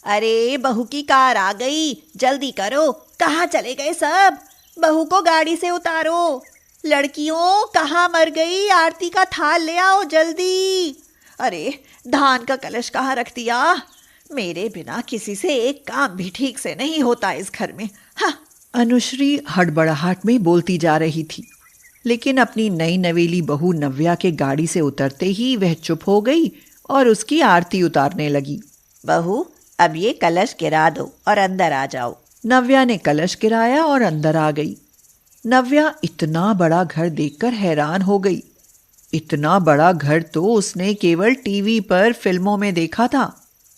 अरे बहू की कार आ गई, जल्दी करो, कहाँ चले गए सब? बहू को गाड़ी से उतारो। लड़कियों कहाँ मर गई? आरती का थाल ले आओ जल्दी। अरे धान का कलश कहाँ रख दिया? मेरे बिना किसी से एक काम भी ठीक से नहीं होता इस घर में। हाँ। अनुश्री हड़बड़ाहट में बोलती जा रही थी, लेकिन अपनी नई नवेली बहू नव्या के गाड़ी से उतरते ही वह चुप हो गई और उसकी आरती उतारने लगी। बहू अब ये कलश गिरा दो और अंदर आ जाओ। नव्या ने कलश गिराया और अंदर आ गई। नव्या इतना बड़ा घर देखकर हैरान हो गई। इतना बड़ा घर तो उसने केवल टीवी पर फिल्मों में देखा था।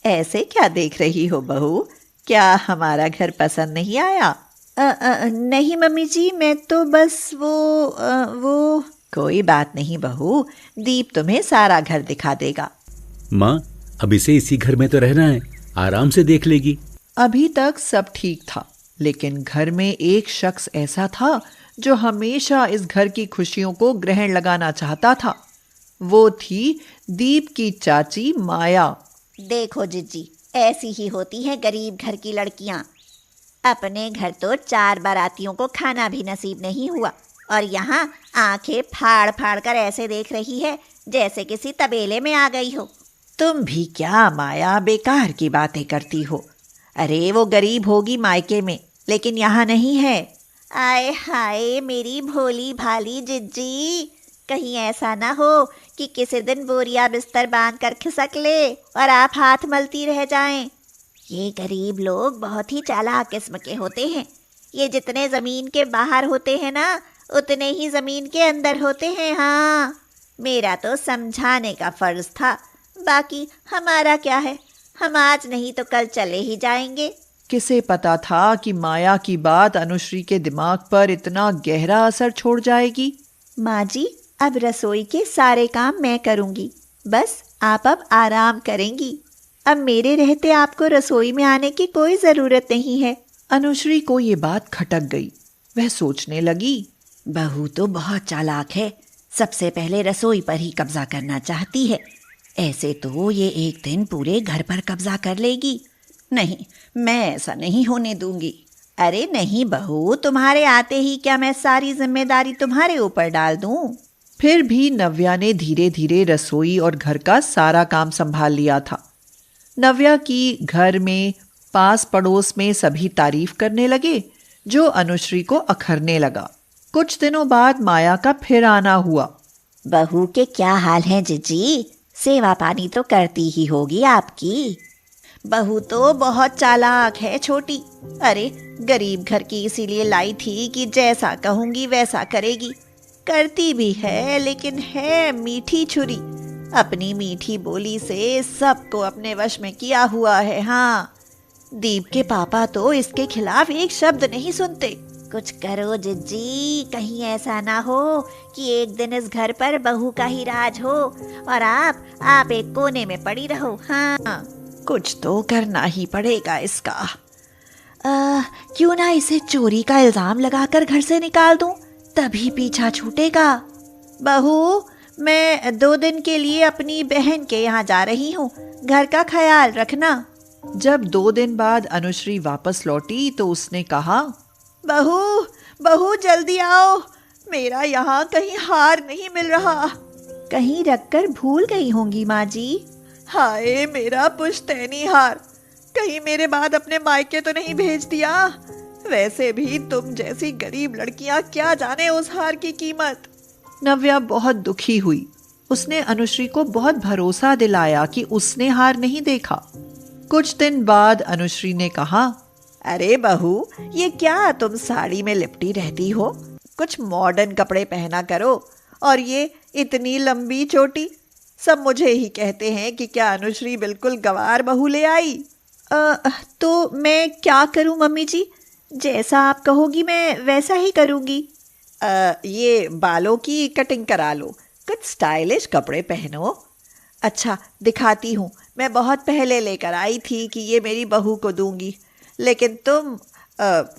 ऐसे क्या देख रही हो बहू? क्या हमारा घर पसंद नहीं आया? नहीं मम्मी जी, मैं तो बस वो। कोई बात नहीं बहू, दीप तुम्हें सारा घर दिखा देगा। माँ, अब इसे इसी घर में तो रहना है, आराम से देख लेगी। अभी तक सब ठीक था, लेकिन घर में एक शख्स ऐसा था जो हमेशा इस घर की खुशियों को ग्रहण लगाना चाहता था। वो थी दीप की चाची माया। देखो जिज्जी, ऐसी ही होती है गरीब घर की लड़कियां। अपने घर तो 4 बारातियों को खाना भी नसीब नहीं हुआ, और यहाँ आंखें फाड़ फाड़ कर ऐसे देख रही है जैसे किसी तबेले में आ गई हो। तुम भी क्या माया बेकार की बातें करती हो? अरे वो गरीब होगी मायके में, लेकिन यहाँ नहीं है। आए हाय मेरी भोली भाली जिज्जी, कहीं ऐसा ना हो कि किसी दिन बोरिया बिस्तर बांध कर खिसक ले और आप हाथ मलती रह जाएं। ये गरीब लोग बहुत ही चालाक किस्म के होते हैं। ये जितने ज़मीन के बाहर होते हैं ना, उतने ही ज़मीन के अंदर होते हैं। हाँ, मेरा तो समझाने का फ़र्ज़ था, बाकी हमारा क्या है, हम आज नहीं तो कल चले ही जाएंगे। किसे पता था कि माया की बात अनुश्री के दिमाग पर इतना गहरा असर छोड़ जाएगी। माँ जी, अब रसोई के सारे काम मैं करूँगी, बस आप अब आराम करेंगी। अब मेरे रहते आपको रसोई में आने की कोई ज़रूरत नहीं है। अनुश्री को ये बात खटक गई। वह सोचने लगी, बहू तो बहुत चालाक है, सबसे पहले रसोई पर ही कब्जा करना चाहती है। ऐसे तो ये एक दिन पूरे घर पर कब्जा कर लेगी। नहीं, मैं ऐसा नहीं होने दूंगी। अरे नहीं बहू, तुम्हारे आते ही क्या मैं सारी जिम्मेदारी तुम्हारे ऊपर डाल दूं? फिर भी नव्या ने धीरे धीरे रसोई और घर का सारा काम संभाल लिया था। नव्या की घर में पास पड़ोस में सभी तारीफ करने लगे, जो अनुश्री को अखरने लगा। कुछ दिनों बाद माया का फिर आना हुआ। बहू के क्या हाल है जिज्जी? सेवा पानी तो करती ही होगी आपकी। बहू तो बहुत चालाक है छोटी। अरे गरीब घर की इसीलिए लाई थी कि जैसा कहूंगी वैसा करेगी। करती भी है, लेकिन है मीठी छुरी। अपनी मीठी बोली से सबको अपने वश में किया हुआ है। हाँ, दीप के पापा तो इसके खिलाफ एक शब्द नहीं सुनते। कुछ करो जिज्जी, कहीं ऐसा ना हो कि एक दिन इस घर पर बहू का ही राज हो और आप एक कोने में पड़ी रहो। हाँ, कुछ तो करना ही पड़ेगा इसका। क्यों ना इसे चोरी का इल्जाम लगाकर घर से निकाल दूं, तभी पीछा छूटेगा। बहू, मैं 2 दिन के लिए अपनी बहन के यहाँ जा रही हूँ, घर का ख्याल रखना। जब 2 दिन बाद अनुश्री वापस लौटी तो उसने कहा, बहू जल्दी आओ, मेरा यहाँ कहीं हार नहीं मिल रहा। कहीं रखकर भूल गई होंगी माँ जी। हाय मेरा पुश्तैनी हार, कहीं मेरे बाद अपने मायके तो नहीं भेज दिया। वैसे भी तुम जैसी गरीब लड़कियां क्या जाने उस हार की कीमत। नव्या बहुत दुखी हुई। उसने अनुश्री को बहुत भरोसा दिलाया कि उसने हार नहीं देखा। कुछ दिन बाद अनुश्री ने कहा, अरे बहू, ये क्या तुम साड़ी में लिपटी रहती हो? कुछ मॉडर्न कपड़े पहना करो। और ये इतनी लंबी चोटी, सब मुझे ही कहते हैं कि क्या अनुश्री बिल्कुल गंवार बहू ले आई। तो मैं क्या करूं मम्मी जी? जैसा आप कहोगी मैं वैसा ही करूंगी। ये बालों की कटिंग करा लो, कुछ स्टाइलिश कपड़े पहनो। अच्छा दिखाती हूँ, मैं बहुत पहले लेकर आई थी कि ये मेरी बहू को दूंगी, लेकिन तुम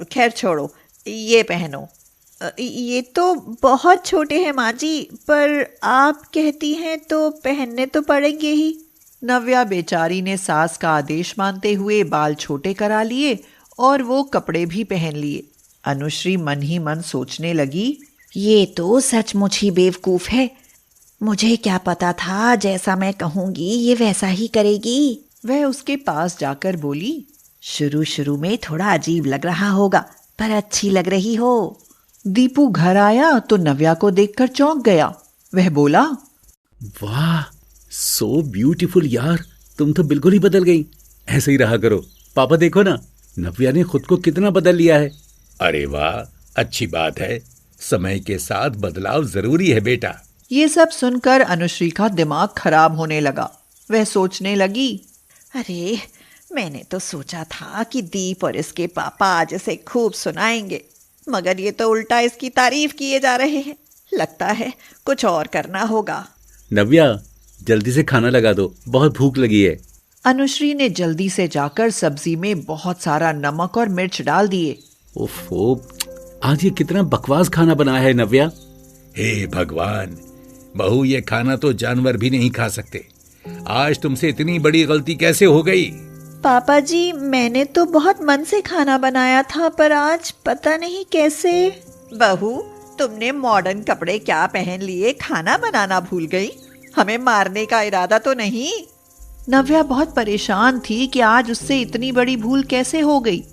खैर छोड़ो, ये पहनो। ये तो बहुत छोटे हैं माँ जी, पर आप कहती हैं तो पहनने तो पड़ेंगे ही। नव्या बेचारी ने सास का आदेश मानते हुए बाल छोटे करा लिए और वो कपड़े भी पहन लिए। अनुश्री मन ही मन सोचने लगी, ये तो सचमुच ही बेवकूफ है। मुझे क्या पता था जैसा मैं कहूंगी ये वैसा ही करेगी। वह उसके पास जाकर बोली, शुरू शुरू में थोड़ा अजीब लग रहा होगा, पर अच्छी लग रही हो। दीपू घर आया तो नव्या को देखकर चौंक गया। वह बोला, वाह, सो ब्यूटीफुल यार, तुम तो बिल्कुल ही बदल गई। ऐसे ही रहा करो। पापा देखो ना, नव्या ने खुद को कितना बदल लिया है। अरे वाह, अच्छी बात है। समय के साथ बदलाव जरूरी है बेटा। ये सब सुनकर अनुश्री का दिमाग खराब होने लगा। वह सोचने लगी, अरे मैंने तो सोचा था कि दीप और इसके पापा आज इसे खूब सुनाएंगे, मगर ये तो उल्टा इसकी तारीफ किए जा रहे हैं। लगता है कुछ और करना होगा। नव्या, जल्दी से खाना लगा दो, बहुत भूख लगी है। अनुश्री ने जल्दी से जाकर सब्जी में बहुत सारा नमक और मिर्च डाल दिए। ओफो, आज ये कितना बकवास खाना बनाया है नव्या। हे भगवान, बहू ये खाना तो जानवर भी नहीं खा सकते। आज तुमसे इतनी बड़ी गलती कैसे हो गई? पापा जी, मैंने तो बहुत मन से खाना बनाया था, पर आज पता नहीं कैसे। बहू, तुमने मॉडर्न कपड़े क्या पहन लिए, खाना बनाना भूल गई? हमें मारने का इरादा तो नहीं? नव्या बहुत परेशान थी कि आज उससे इतनी बड़ी भूल कैसे हो गई।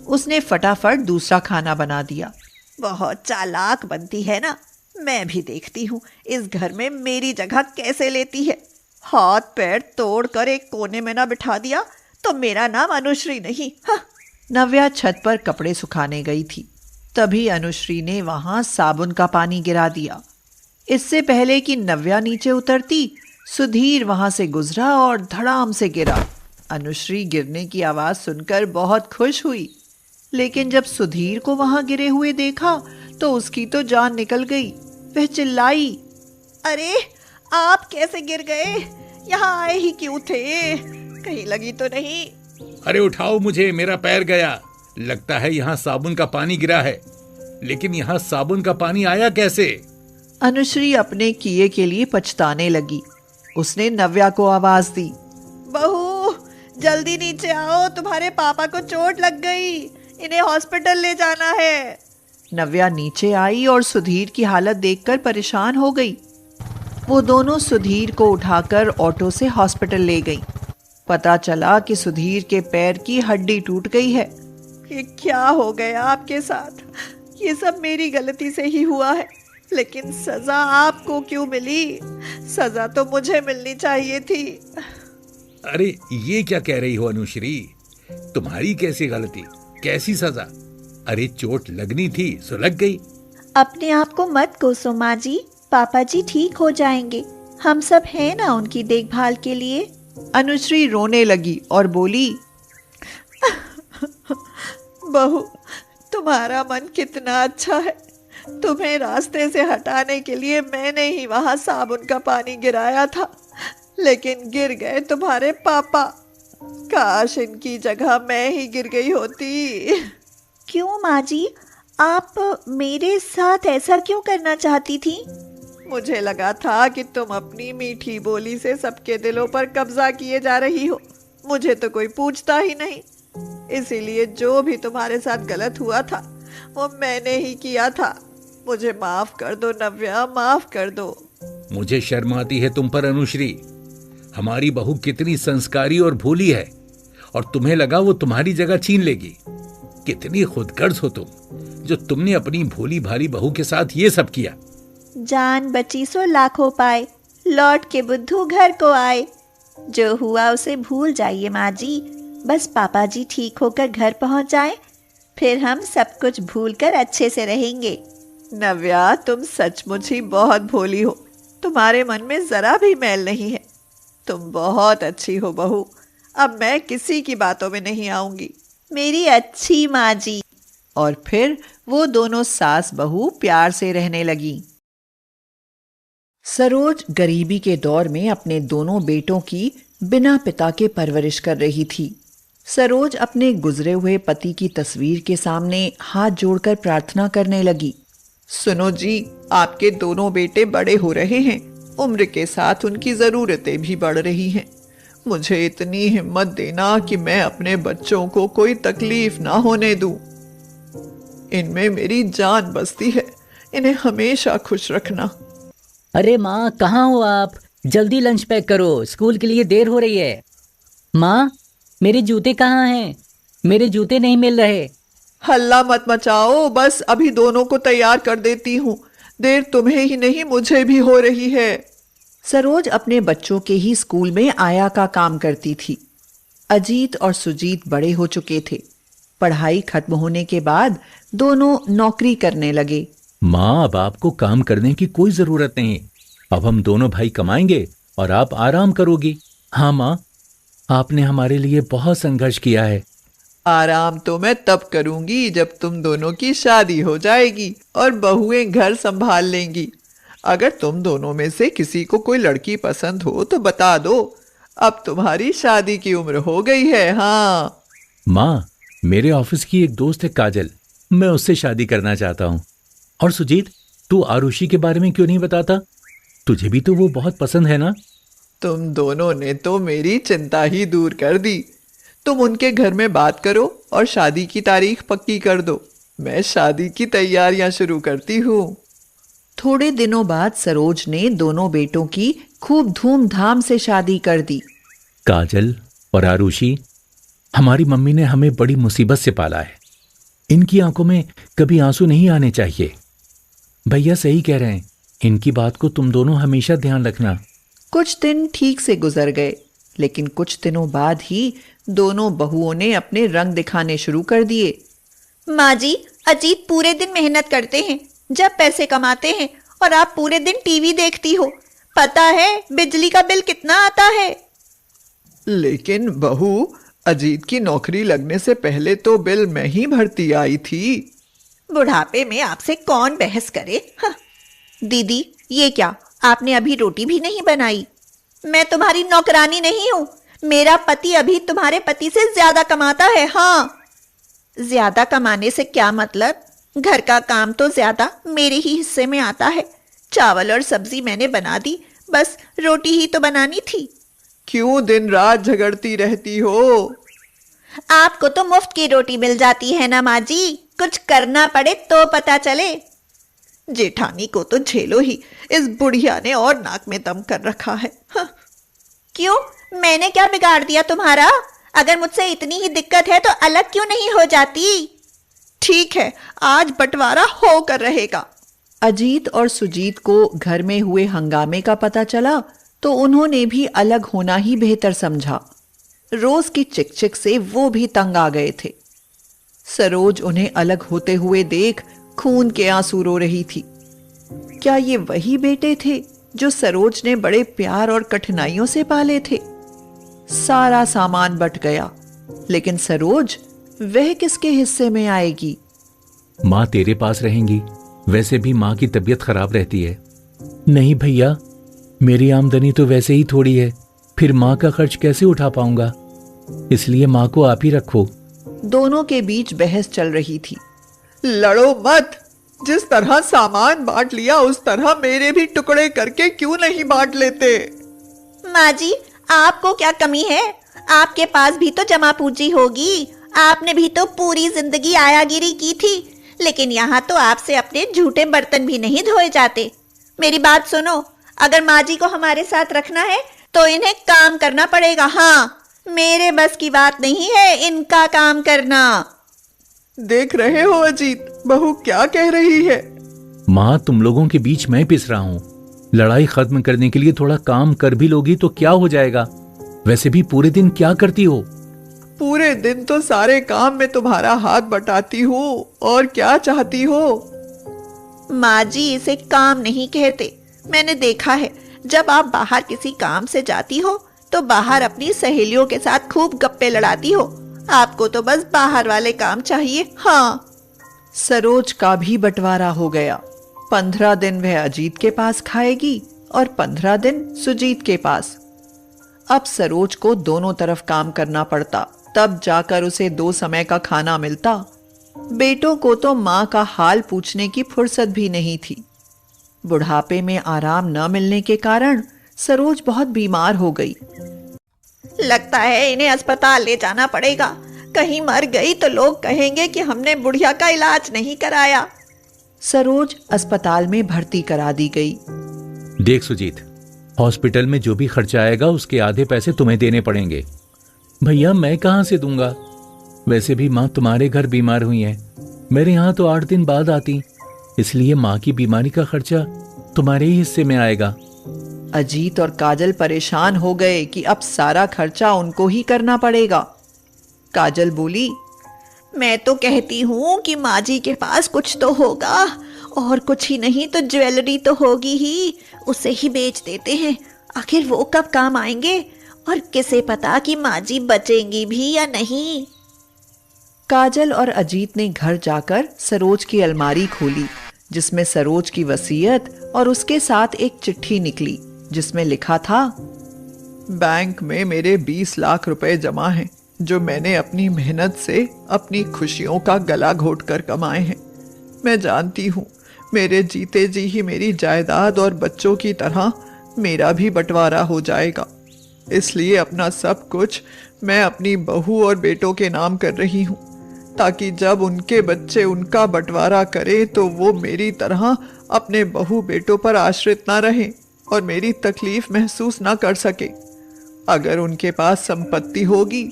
उसने फटाफट दूसरा खाना बना दिया। बहुत चालाक बनती है ना। मैं भी देखती हूँ इस घर में मेरी जगह कैसे लेती है। हाथ पैर तोड़कर एक कोने में ना बिठा दिया तो मेरा नाम अनुश्री नहीं। हाँ। नव्या छत पर कपड़े सुखाने गई थी, तभी अनुश्री ने वहां साबुन का पानी गिरा दिया। इससे पहले कि नव्या नीचे उतरती, सुधीर वहां से गुजरा और धड़ाम से गिरा। अनुश्री गिरने की आवाज सुनकर बहुत खुश हुई, लेकिन जब सुधीर को वहां गिरे हुए देखा तो उसकी तो जान निकल गई। वह चिल्लाई, अरे आप कैसे गिर गए? यहाँ आए ही क्यों थे? कहीं लगी तो नहीं? अरे उठाओ मुझे, मेरा पैर गया। लगता है यहाँ साबुन का पानी गिरा है, लेकिन यहाँ साबुन का पानी आया कैसे? अनुश्री अपने किए के लिए पछताने लगी। उसने नव्या को आवाज दी, बहू जल्दी नीचे आओ, तुम्हारे पापा को चोट लग गई, इन्हें हॉस्पिटल ले जाना है। नव्या नीचे आई और सुधीर की हालत देखकर परेशान हो गई। वो दोनों सुधीर को उठाकर ऑटो से हॉस्पिटल ले गई। पता चला कि सुधीर के पैर की हड्डी टूट गई है। ये क्या हो गया आपके साथ? ये सब मेरी गलती से ही हुआ है, लेकिन सजा आपको क्यों मिली? सजा तो मुझे मिलनी चाहिए थी। अरे ये क्या कह रही हो अनुश्री? तुम्हारी कैसी गलती, कैसी सजा? अरे चोट लगनी थी सो लग गई। अपने आप को मत कोसो माँ जी, पापा जी ठीक हो जाएंगे। हम सब हैं ना उनकी देखभाल के लिए। अनुश्री रोने लगी और बोली, बहू तुम्हारा मन कितना अच्छा है। तुम्हें रास्ते से हटाने के लिए मैंने ही वहां साबुन का पानी गिराया था, लेकिन गिर गए तुम्हारे पापा। काश इनकी जगह मैं ही गिर गई होती। क्यों माँ जी, आप मेरे साथ ऐसा क्यों करना चाहती थी? मुझे लगा था कि तुम अपनी मीठी बोली से सबके दिलों पर कब्जा किए जा रही हो। मुझे तो कोई पूछता ही नहीं, इसीलिए जो भी तुम्हारे साथ गलत हुआ था वो मैंने ही किया था। मुझे माफ कर दो नव्या, माफ कर दो। मुझे शर्म आती है तुम पर अनुश्री। हमारी बहू कितनी संस्कारी और भोली है, और तुम्हें लगा वो तुम्हारी जगह छीन लेगी। कितनी खुदगर्ज हो तुम, जो तुमने अपनी भोली भाली बहू के साथ ये सब किया। जान बची सो लाखों पाए, लौट के बुद्धू घर को आए। जो हुआ उसे भूल जाइए माँ जी, बस पापा जी ठीक होकर घर पहुंच जाएं, फिर हम सब कुछ भूलकर अच्छे से रहेंगे। नव्या, तुम सचमुच ही बहुत भोली हो। तुम्हारे मन में जरा भी मैल नहीं है। तुम बहुत अच्छी हो बहू। अब मैं किसी की बातों में नहीं आऊंगी। मेरी अच्छी माँ जी। और फिर वो दोनों सास बहू प्यार से रहने लगी। सरोज गरीबी के दौर में अपने दोनों बेटों की बिना पिता के परवरिश कर रही थी। सरोज अपने गुजरे हुए पति की तस्वीर के सामने हाथ जोड़कर प्रार्थना करने लगी, सुनो जी, आपके दोनों बेटे बड़े हो रहे हैं, उम्र के साथ उनकी जरूरतें भी बढ़ रही हैं। मुझे इतनी हिम्मत देना कि मैं अपने बच्चों को कोई तकलीफ ना होने दूं। इनमें मेरी जान बसती है, इन्हें हमेशा खुश रखना। अरे माँ, कहाँ हो आप? जल्दी लंच पैक करो, स्कूल के लिए देर हो रही है। माँ, मेरे जूते कहाँ हैं? मेरे जूते नहीं मिल रहे। हल्ला मत मचाओ, बस अभी दोनों को तैयार कर देती हूँ। देर तुम्हें ही नहीं मुझे भी हो रही है। सरोज अपने बच्चों के ही स्कूल में आया का काम करती थी। अजीत और सुजीत बड़े हो चुके थे। पढ़ाई खत्म होने के बाद दोनों नौकरी करने लगे। माँ, अब आपको काम करने की कोई जरूरत नहीं। अब हम दोनों भाई कमाएंगे और आप आराम करोगी। हाँ माँ, आपने हमारे लिए बहुत संघर्ष किया है। आराम तो मैं तब करूंगी जब तुम दोनों की शादी हो जाएगी और बहुएं घर संभाल लेंगी। अगर तुम दोनों में से किसी को कोई लड़की पसंद हो तो बता दो, अब तुम्हारी शादी की उम्र हो गई है। हाँ माँ, मेरे ऑफिस की एक दोस्त है काजल, मैं उससे शादी करना चाहता हूँ। और सुजीत, तू आरुषि के बारे में क्यों नहीं बताता? तुझे भी तो वो बहुत पसंद है ना? तुम दोनों ने तो मेरी चिंता ही दूर कर दी। तुम उनके घर में बात करो और शादी की तारीख पक्की कर दो। मैं शादी की तैयारियां शुरू करती हूँ। थोड़े दिनों बाद सरोज ने दोनों बेटों की खूब धूमधाम से शादी कर दी। काजल और आरुषि, हमारी मम्मी ने हमें बड़ी मुसीबत से पाला है। इनकी आंखों में कभी आंसू नहीं आने चाहिए। भैया सही कह रहे हैं, इनकी बात को तुम दोनों हमेशा ध्यान रखना। कुछ दिन ठीक से गुजर गए, लेकिन कुछ दिनों बाद ही दोनों बहुओं ने अपने रंग दिखाने शुरू कर दिए। माँ जी, अजीत पूरे दिन मेहनत करते हैं, जब पैसे कमाते हैं, और आप पूरे दिन टीवी देखती हो। पता है बिजली का बिल कितना आता है? लेकिन बहू, अजीत की नौकरी लगने से पहले तो बिल मैं ही भरती आई थी। बुढ़ापे में आपसे कौन बहस करे। हाँ। दीदी, ये क्या, आपने अभी रोटी भी नहीं बनाई? मैं तुम्हारी नौकरानी नहीं हूँ। मेरा पति अभी तुम्हारे पति से ज्यादा कमाता है। हाँ। ज्यादा कमाने से क्या मतलब? घर का काम तो ज्यादा मेरे ही हिस्से में आता है। चावल और सब्जी मैंने बना दी, बस रोटी ही तो बनानी थी। क्यों दिन रात झगड़ती रहती हो? आपको तो मुफ्त की रोटी मिल जाती है ना माँ जी, कुछ करना पड़े तो पता चले। जेठानी को तो झेलो ही, इस बुढ़िया ने और नाक में दम कर रखा है। हाँ। क्यों, मैंने क्या बिगाड़ दिया तुम्हारा? अगर मुझसे इतनी ही दिक्कत है तो अलग क्यों नहीं हो जाती? ठीक है, आज बंटवारा होकर रहेगा। अजीत और सुजीत को घर में हुए हंगामे का पता चला तो उन्होंने भी अलग होना ही बेहतर समझा। रोज की चिकचिक से वो भी तंग आ गए थे। सरोज उन्हें अलग होते हुए देख खून के आंसू रो रही थी। क्या ये वही बेटे थे जो सरोज ने बड़े प्यार और कठिनाइयों से पाले थे? सारा सामान बट गया, लेकिन सरोज, वह किसके हिस्से में आएगी? माँ तेरे पास रहेंगी, वैसे भी माँ की तबीयत खराब रहती है। नहीं भैया, मेरी आमदनी तो वैसे ही थोड़ी है, फिर माँ का खर्च कैसे उठा पाऊंगा? इसलिए माँ को आप ही रखो। दोनों के बीच बहस चल रही थी। लड़ो मत। जिस तरह सामान बांट लिया उस तरह मेरे भी टुकड़े करके क्यों नहीं बांट लेते? माँ जी, आपको क्या कमी है? आपके पास भी तो जमा पूंजी होगी। आपने भी तो पूरी जिंदगी आयागिरी की थी, लेकिन यहाँ तो आपसे अपने झूठे बर्तन भी नहीं धोए जाते। मेरी बात सुनो, अगर माँ जी को हमारे साथ रखना है तो इन्हें काम करना पड़ेगा। हाँ, मेरे बस की बात नहीं है इनका काम करना। देख रहे हो अजीत, बहू क्या कह रही है? माँ, तुम लोगों के बीच मैं पिस रहा हूँ। लड़ाई खत्म करने के लिए थोड़ा काम कर भी लोगी तो क्या हो जाएगा? वैसे भी पूरे दिन क्या करती हो? पूरे दिन तो सारे काम में तुम्हारा हाथ बटाती हूँ, और क्या चाहती हो? माँ जी, इसे काम नहीं कहते। मैंने देखा है, जब आप बाहर किसी काम से जाती हो तो बाहर अपनी सहेलियों के साथ खूब गप्पे लड़ाती हो। आपको तो बस बाहर वाले काम चाहिए। हाँ। सरोज का भी बंटवारा हो गया। 15 दिन वह अजीत के पास खाएगी और 15 दिन सुजीत के पास। अब सरोज को दोनों तरफ काम करना पड़ता, तब जाकर उसे 2 समय का खाना मिलता। बेटों को तो माँ का हाल पूछने की फुर्सत भी नहीं थी। बुढ़ापे में आराम न मिलने के कारण सरोज बहुत बीमार हो गई। लगता है इन्हें अस्पताल ले जाना पड़ेगा। कहीं मर गई तो लोग कहेंगे कि हमने बुढ़िया का इलाज नहीं कराया। सरोज अस्पताल में भर्ती करा दी गई। देख सुजीत, हॉस्पिटल में जो भी खर्चा आएगा उसके आधे पैसे तुम्हें देने पड़ेंगे। भैया मैं कहाँ से दूंगा? वैसे भी माँ तुम्हारे घर बीमार हुई है, मेरे यहाँ तो 8 दिन बाद आती, इसलिए माँ की बीमारी का खर्चा तुम्हारे ही हिस्से में आएगा। अजीत और काजल परेशान हो गए कि अब सारा खर्चा उनको ही करना पड़ेगा। काजल बोली, मैं तो कहती हूँ कि माँ जी के पास कुछ तो होगा, और कुछ ही नहीं तो ज्वेलरी तो होगी ही, उसे ही बेच देते हैं। आखिर वो कब काम आएंगे, और किसे पता कि माँ जी बचेंगी भी या नहीं। काजल और अजीत ने घर जाकर सरोज की अलमारी खोली, जिसमें सरोज की वसीयत और उसके साथ एक चिट्ठी निकली जिसमें लिखा था, बैंक में मेरे 20 लाख रुपए जमा हैं, जो मैंने अपनी मेहनत से अपनी खुशियों का गला घोट कर कमाए हैं। मैं जानती हूँ मेरे जीते जी ही मेरी जायदाद और बच्चों की तरह मेरा भी बंटवारा हो जाएगा, इसलिए अपना सब कुछ मैं अपनी बहू और बेटों के नाम कर रही हूँ, ताकि जब उनके बच्चे उनका बंटवारा करें तो वो मेरी तरह अपने बहू बेटों पर आश्रित ना रहें और मेरी तकलीफ महसूस ना कर सके। अगर उनके पास संपत्ति होगी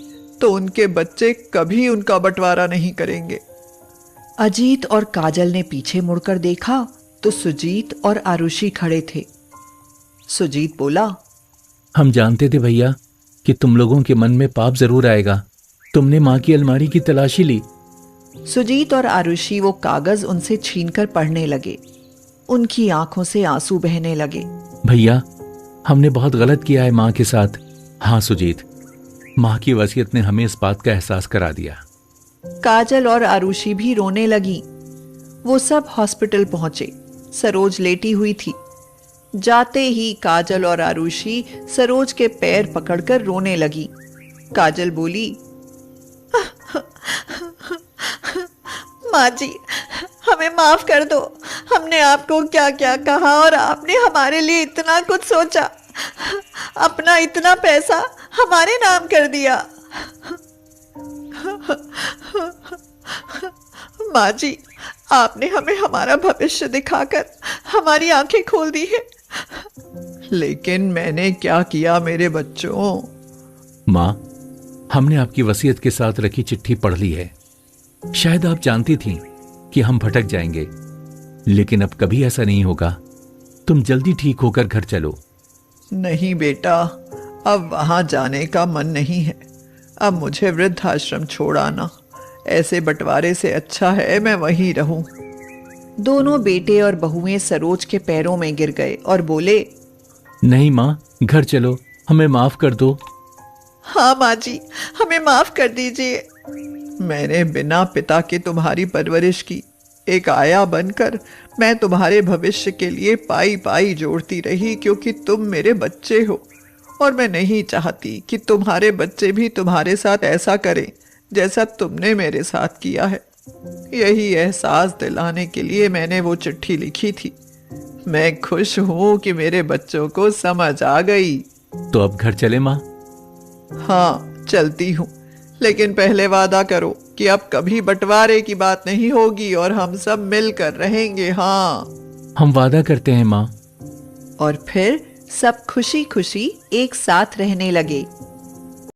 तो उनके बच्चे कभी उनका बंटवारा नहीं करेंगे। अजीत और काजल ने पीछे मुड़कर देखा तो सुजीत और आरुषि खड़े थे। सुजीत बोला, हम जानते थे भैया कि तुम लोगों के मन में पाप जरूर आएगा। तुमने माँ की अलमारी की तलाशी ली। सुजीत और आरुषि वो कागज उनसे छीनकर पढ़ने लगे। उनकी आंखों से आंसू बहने लगे। भैया हमने बहुत गलत किया है माँ के साथ। हाँ सुजीत, माँ की वसीयत ने हमें इस बात का एहसास करा दिया। काजल और आरुषि भी रोने लगी। वो सब हॉस्पिटल पहुंचे। सरोज लेटी हुई थी। जाते ही काजल और आरुषि सरोज के पैर पकड़कर रोने लगी। काजल बोली, माँ जी, हमें माफ कर दो। हमने आपको क्या क्या कहा और आपने हमारे लिए इतना कुछ सोचा, अपना इतना पैसा हमारे नाम कर दिया। माँ जी, आपने हमें हमारा भविष्य दिखाकर हमारी आंखें खोल दी है। लेकिन मैंने क्या किया मेरे बच्चों? माँ, हमने आपकी वसीयत के साथ रखी चिट्ठी पढ़ ली है। शायद आप जानती थीं कि हम भटक जाएंगे, लेकिन अब कभी ऐसा नहीं होगा। तुम जल्दी ठीक होकर घर चलो। नहीं बेटा, अब वहां जाने का मन नहीं है। अब मुझे वृद्धाश्रम छोड़ आना। ऐसे बंटवारे से अच्छा है मैं वहीं रहूं। दोनों बेटे और बहुएं सरोज के पैरों में गिर गए और बोले, नहीं माँ, घर चलो, हमें माफ कर दो। हाँ माँ जी, हमें माफ कर दीजिए। मैंने बिना पिता के तुम्हारी परवरिश की। एक आया बनकर मैं तुम्हारे भविष्य के लिए पाई पाई जोड़ती रही, क्योंकि तुम मेरे बच्चे हो और मैं नहीं चाहती कि तुम्हारे बच्चे भी तुम्हारे साथ ऐसा करें जैसा तुमने मेरे साथ किया है। यही एहसास दिलाने के लिए मैंने वो चिट्ठी लिखी थी। मैं खुश हूं कि मेरे बच्चों को समझ आ गई। तो अब घर चले माँ? हाँ, चलती हूँ, लेकिन पहले वादा करो कि अब कभी बंटवारे की बात नहीं होगी और हम सब मिलकर रहेंगे। हाँ, हम वादा करते हैं माँ। और फिर सब खुशी खुशी एक साथ रहने लगे।